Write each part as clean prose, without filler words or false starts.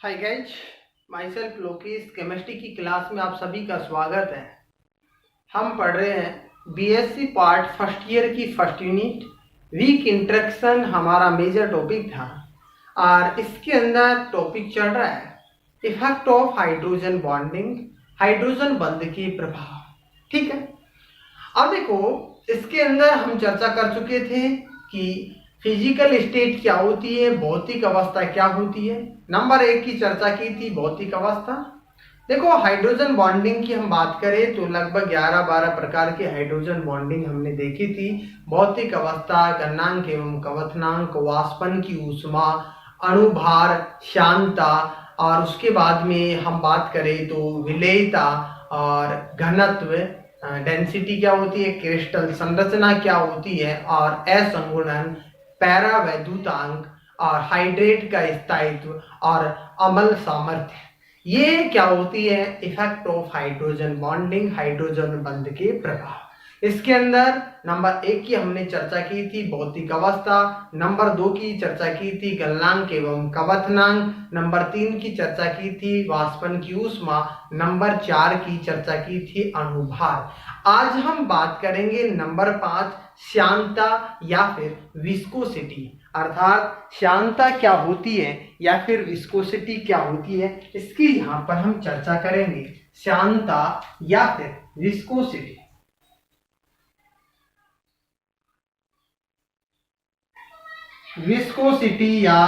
Hi guys, my self Lokesh. Chemistry की class में आप सभी का स्वागत है। हम पढ़ रहे हैं बीएससी पार्ट फर्स्ट ईयर की फर्स्ट यूनिट वीक इंट्रैक्शन। हमारा मेजर टॉपिक था और इसके अंदर टॉपिक चल रहा है effect of hydrogen bonding, hydrogen बंध के प्रभाव। ठीक है, अब देखो इसके अंदर हम चर्चा कर चुके थे कि फिजिकल स्टेट क्या होती है, भौतिक अवस्था क्या होती है। नंबर 1 की चर्चा की थी भौतिक अवस्था। देखो हाइड्रोजन बॉन्डिंग की हम बात करें तो लगभग 11-12 प्रकार की हाइड्रोजन बॉन्डिंग हमने देखी थी। भौतिक अवस्था, गलनांक एवं कवथनांक, वाष्पन की ऊष्मा, अणुभार, श्यानता, और उसके बाद में हम बात करें तो विलेयता और घनत्व, डेंसिटी क्या होती है, क्रिस्टल संरचना क्या होती है, और असंगुणन, पैरावैद्युतांक, और हाइड्रेट का स्थायित्व और अम्ल सामर्थ्य, ये क्या होती है effect of hydrogen bonding, hydrogen बंध के प्रभाव। इसके अंदर नंबर 1 की हमने चर्चा की थी भौतिक अवस्था, नंबर 2 की चर्चा की थी गलनांक एवं कवथनांक, नंबर 3 की चर्चा की थी वाष्पन की ऊष्मा, नंबर 4 की चर्चा की थी अणुभार। आज हम बात करेंगे नंबर 5 श्यानता या फिर विस्कोसिटी, अर्थात श्यानता क्या होती है या फिर विस्कोसिटी क्या होती है, इसकी यहाँ पर हम चर्चा करेंगे। श्यानता या फिर विस्कोसिटी। विस्कोसिटी या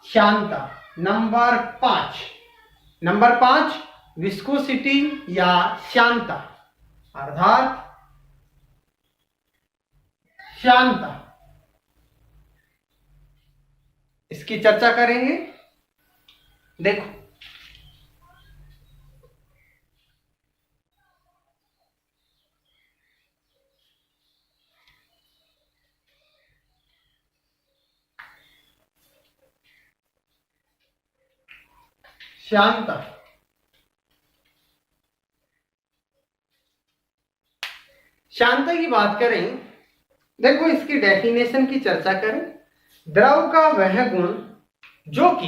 श्यानता नंबर 5 विस्कोसिटी या श्यानता अर्थात श्यानता, इसकी चर्चा करेंगे। देखो श्यानता, श्यानता की बात करें, देखो इसकी डेफिनेशन की चर्चा करें। द्रव का वह गुण जो कि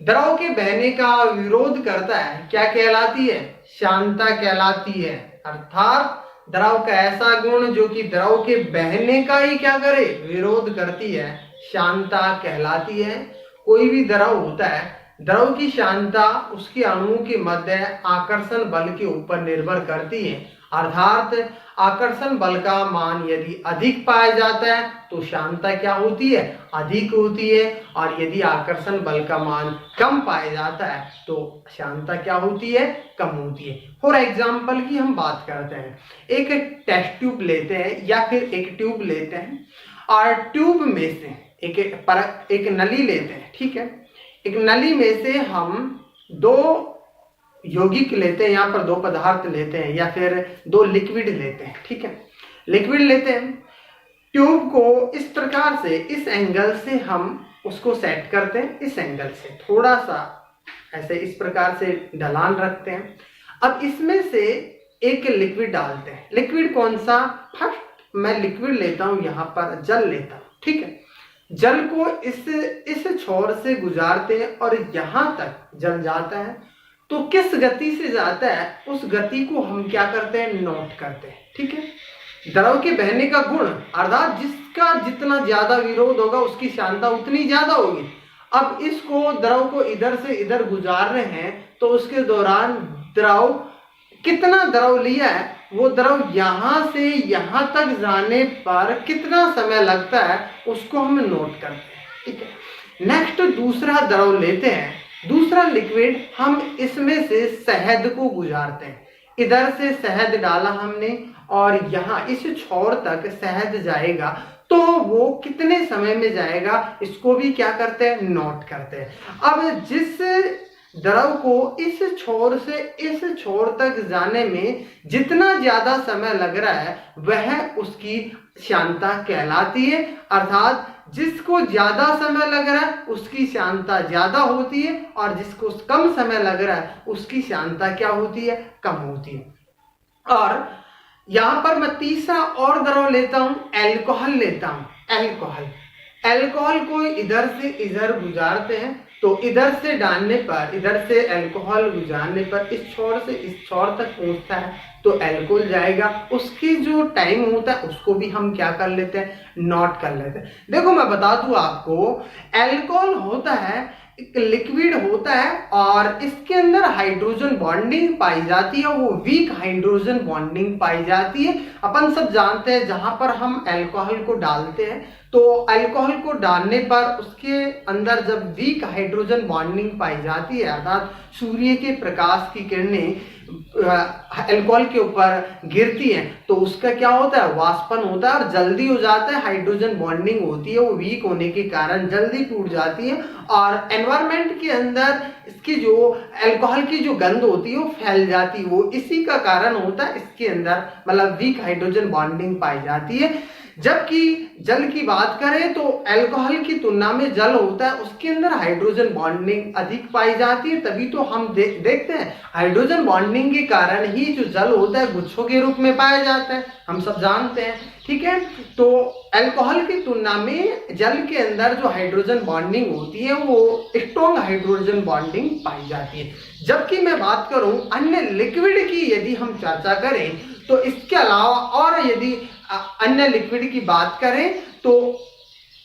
द्रव के बहने का विरोध करता है क्या कहलाती है, श्यानता कहलाती है। अर्थात द्रव का ऐसा गुण जो कि द्रव के बहने का ही क्या करे, विरोध करती है, श्यानता कहलाती है। कोई भी द्रव होता है, द्रव की श्यानता उसके अणुओं के मध्य आकर्षण बल के ऊपर निर्भर करती है। अर्थात आकर्षण बल का मान यदि अधिक पाया जाता है तो श्यानता क्या होती है, अधिक होती है, और यदि आकर्षण बल का मान कम पाया जाता है तो श्यानता क्या होती है, कम होती है। फॉर एग्जाम्पल की हम बात करते हैं, एक टेस्ट ट्यूब लेते हैं या फिर एक ट्यूब लेते हैं और ट्यूब में से एक नली लेते हैं। ठीक है, एक नली में से हम 2 यौगिक लेते हैं, यहाँ पर 2 पदार्थ लेते हैं या फिर 2 लिक्विड लेते हैं। ठीक है, लिक्विड लेते हैं, ट्यूब को इस प्रकार से इस एंगल से हम उसको सेट करते हैं, इस एंगल से थोड़ा सा ऐसे इस प्रकार से ढलान रखते हैं। अब इसमें से एक लिक्विड डालते हैं। लिक्विड कौन सा, फर्स्ट मैं लिक्विड लेता हूं, यहाँ पर जल लेता हूं। ठीक है, जल को इस छोर से गुजारते हैं और यहां तक जल जाता है, तो किस गति से जाता है उस गति को हम क्या करते हैं, नोट करते हैं। ठीक है, द्रव के बहने का गुण अर्थात जिसका जितना ज्यादा विरोध होगा उसकी श्यानता उतनी ज्यादा होगी। अब इसको द्रव को इधर से इधर गुजार रहे हैं तो उसके दौरान द्रव कितना द्रव लिया है, वो द्रव यहां से यहां तक जाने पर कितना समय लगता है उसको हम नोट करते हैं। ठीक है, नेक्स्ट दूसरा द्रव लेते हैं, दूसरा लिक्विड, हम इसमें से शहद को गुजारते हैं। इधर से शहद डाला हमने और यहाँ इस छोर तक शहद जाएगा, तो वो कितने समय में जाएगा इसको भी क्या करते हैं, नोट करते हैं। अब जिस द्रव को इस छोर से इस छोर तक जाने में जितना ज्यादा समय लग रहा है वह उसकी श्यानता कहलाती है। अर्थात जिसको ज्यादा समय लग रहा है उसकी श्यानता ज्यादा होती है और जिसको कम समय लग रहा है उसकी श्यानता क्या होती है, कम होती है। और यहां पर मैं तीसरा और द्रव लेता हूं, अल्कोहल लेता हूं। अल्कोहल को इधर से इधर गुजारते हैं तो इधर से डालने पर, इधर से अल्कोहल गुजारने पर इस छोर से इस छोर तक पहुंचता है तो अल्कोहल जाएगा। उसकी जो टाइम होता है उसको भी हम क्या कर लेते हैं, नोट कर लेते हैं। देखो मैं बता दूं आपको, अल्कोहल होता है एक लिक्विड होता है और इसके अंदर हाइड्रोजन बॉन्डिंग पाई जाती है, वो वीक हाइड्रोजन बॉन्डिंग पाई जाती है। अपन सब जानते हैं जहां पर हम अल्कोहल को डालते हैं तो अल्कोहल को डालने पर उसके अंदर जब वीक हाइड्रोजन बॉन्डिंग पाई जाती है, अर्थात सूर्य के प्रकाश की किरणें अल्कोहल के ऊपर गिरती है तो उसका क्या होता है, वाष्पन होता है और जल्दी हो जाता है। हाइड्रोजन बॉन्डिंग होती है वो वीक होने के कारण जल्दी टूट जाती है और एनवायरमेंट के अंदर इसकी जो अल्कोहल की जो गंध होती है वो फैल जाती है। वो इसी का कारण होता है, इसके अंदर मतलब वीक हाइड्रोजन बॉन्डिंग पाई जाती है। जबकि जल की बात करें तो अल्कोहल की तुलना में जल होता है उसके अंदर हाइड्रोजन बॉन्डिंग अधिक पाई जाती है। तभी तो हम देखते हैं हाइड्रोजन बॉन्डिंग के कारण ही जो जल होता है गुच्छों के रूप में पाया जाता है, हम सब जानते हैं। ठीक है, तो अल्कोहल की तुलना में जल के अंदर जो हाइड्रोजन बॉन्डिंग होती है वो स्ट्रॉन्ग हाइड्रोजन बॉन्डिंग पाई जाती है। जबकि मैं बात करूं अन्य लिक्विड की, यदि हम चर्चा करें तो इसके अलावा और यदि अन्य लिक्विड की बात करें तो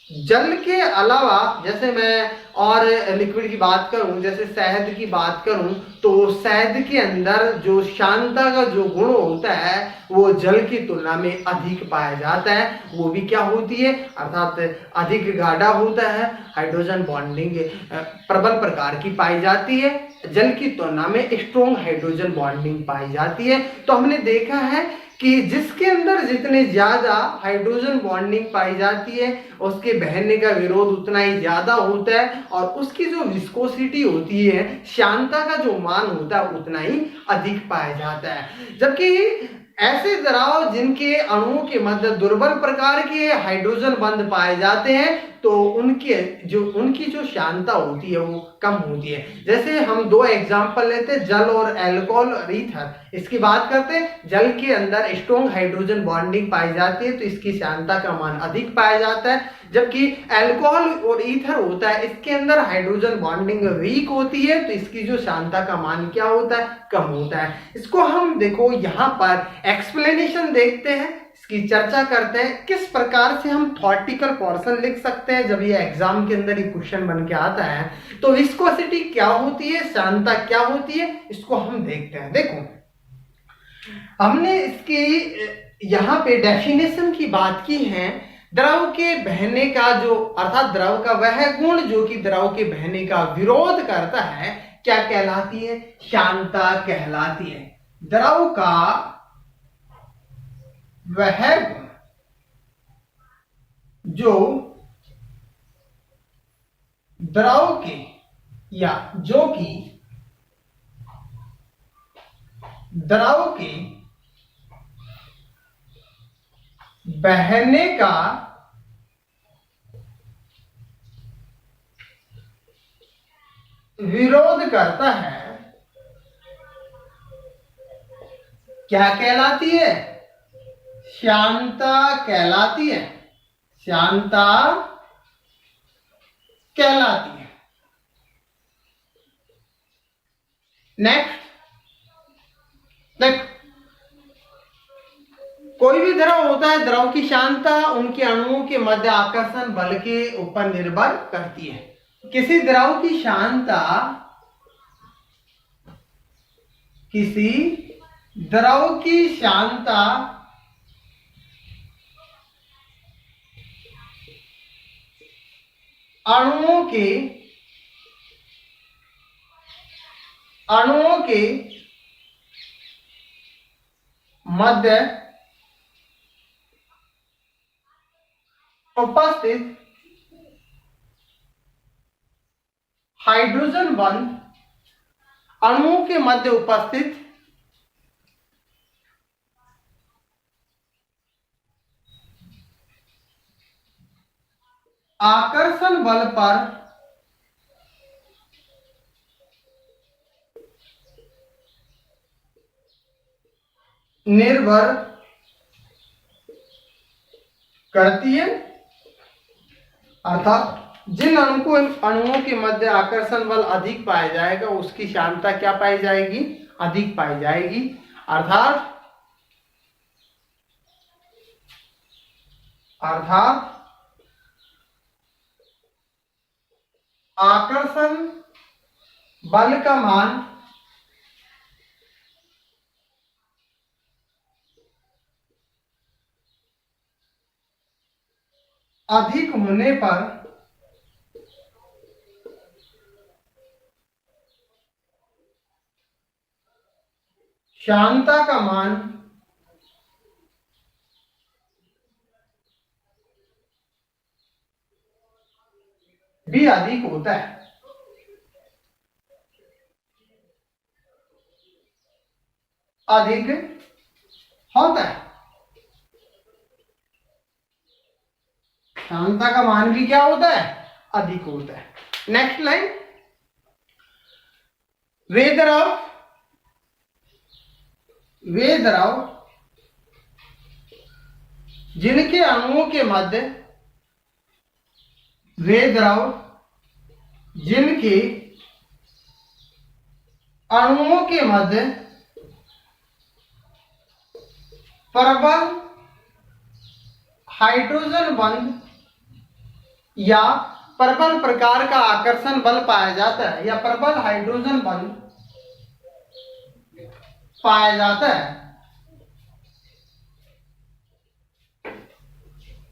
जल के अलावा जैसे मैं और लिक्विड की बात करूं, जैसे शहद की बात करूं तो शहद के अंदर जो शांता का जो गुण होता है वो जल की तुलना में अधिक पाया जाता है। वो भी क्या होती है, अर्थात अधिक गाढ़ा होता है, हाइड्रोजन बॉन्डिंग प्रबल प्रकार की पाई जाती है, जल की तुलना में स्ट्रॉन्ग हाइड्रोजन बॉन्डिंग पाई जाती है। तो हमने देखा है कि जिसके अंदर जितने ज्यादा हाइड्रोजन बॉन्डिंग पाई जाती है उसके बहने का विरोध उतना ही ज्यादा होता है और उसकी जो विस्कोसिटी होती है, श्यानता का जो मान होता है उतना ही अधिक पाया जाता है। जबकि ऐसे द्रव जिनके अणुओं के मध्य दुर्बल प्रकार के हाइड्रोजन बंध पाए जाते हैं तो उनकी जो श्यानता होती है वो कम होती है। जैसे हम दो एग्जांपल लेते हैं, जल और अल्कोहल और ईथर। इसकी बात करते हैं, जल के अंदर स्ट्रॉन्ग हाइड्रोजन बॉन्डिंग पाई जाती है तो इसकी श्यानता का मान अधिक पाया जाता है। जबकि अल्कोहल और ईथर होता है इसके अंदर हाइड्रोजन बॉन्डिंग वीक होती है तो इसकी जो श्यानता का मान क्या होता है, कम होता है। इसको हम देखो यहाँ पर एक्सप्लेनेशन देखते हैं, इसकी चर्चा करते हैं किस प्रकार से हम थॉटिकल पोर्शन लिख सकते हैं जब ये एग्जाम के अंदर ये क्वेश्चन बन के आता है। तो विस्कोसिटी क्या होती है, श्यानता क्या होती है, इसको हम देखते हैं। देखो हमने इसकी यहाँ पे डेफिनेशन की बात की है। द्रव के बहने का जो, अर्थात द्रव का वह गुण जो कि द्रव के बहने का विरोध करता है क्या कहलाती है, श्यानता कहलाती है। द्रव का वह गुण जो द्रव के या जो कि द्रव के बहने का विरोध करता है क्या कहलाती है, श्यानता कहलाती है। श्यानता कहलाती है। नेक्स्ट देख, कोई भी द्रव होता है, द्रव की श्यानता उनके अणुओं के मध्य आकर्षण बल के ऊपर निर्भर करती है। किसी द्रव की श्यानता, किसी द्रव की श्यानता अणुओं के मध्य उपस्थित हाइड्रोजन बंध, अणुओं के मध्य उपस्थित आकर्षण बल पर निर्भर करती है। अर्थात जिन अणुओं के मध्य आकर्षण बल अधिक पाया जाएगा उसकी श्यानता क्या पाई जाएगी, अधिक पाई जाएगी। अर्थात आकर्षण बल का मान अधिक होने पर श्यानता का मान भी अधिक होता है। अधिक होता है, श्यानता का मान भी क्या होता है, अधिक होता है। नेक्स्ट लाइन, वे द्रव जिनके अणुओं के मध्य वे द्रव जिनके अणुओं के मध्य प्रबल हाइड्रोजन बंध या प्रबल प्रकार का आकर्षण बल पाया जाता है या प्रबल हाइड्रोजन बंध पाया जाता है,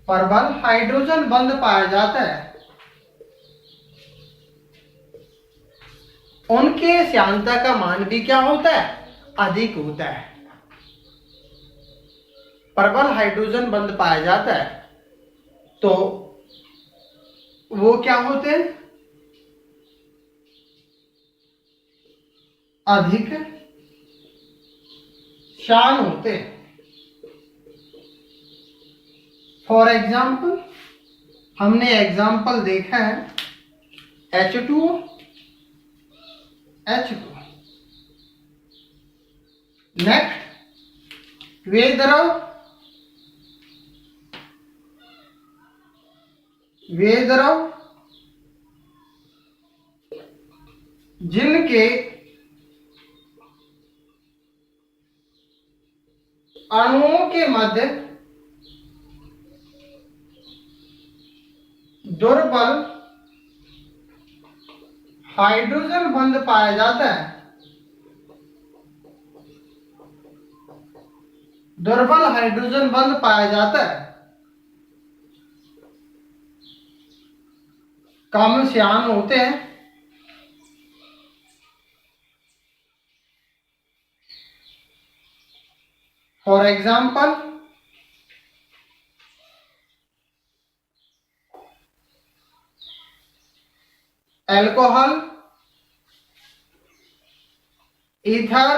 प्रबल हाइड्रोजन बंध पाया जाता है, उनके श्यानता का मान भी क्या होता है, अधिक होता है। प्रबल हाइड्रोजन बंध पाया जाता है तो वो क्या होते हैं, अधिक श्यान होते हैं। फॉर एग्जाम्पल हमने एग्जाम्पल देखा है H2O H2। नेक्स्ट, वे द्रव जिनके अणुओं के मध्य दुर्बल हाइड्रोजन बंध पाया जाता है, दुर्बल हाइड्रोजन बंध पाया जाता है, कम श्यान होते हैं। For example alcohol, ether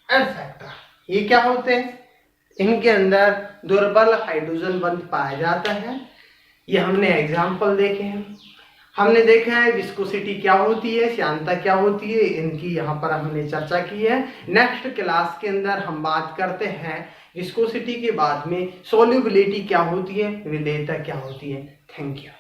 etcetera, ये क्या होते हैं, इनके अंदर दुर्बल हाइड्रोजन बंध पाया जाता है। ये हमने एग्जाम्पल देखे हैं। हमने देखा है विस्कोसिटी क्या होती है, श्यानता क्या होती है, इनकी यहाँ पर हमने चर्चा की है। नेक्स्ट क्लास के अंदर हम बात करते हैं विस्कोसिटी के बाद में सोल्यूबिलिटी क्या होती है, विलेयता क्या होती है। Thank you.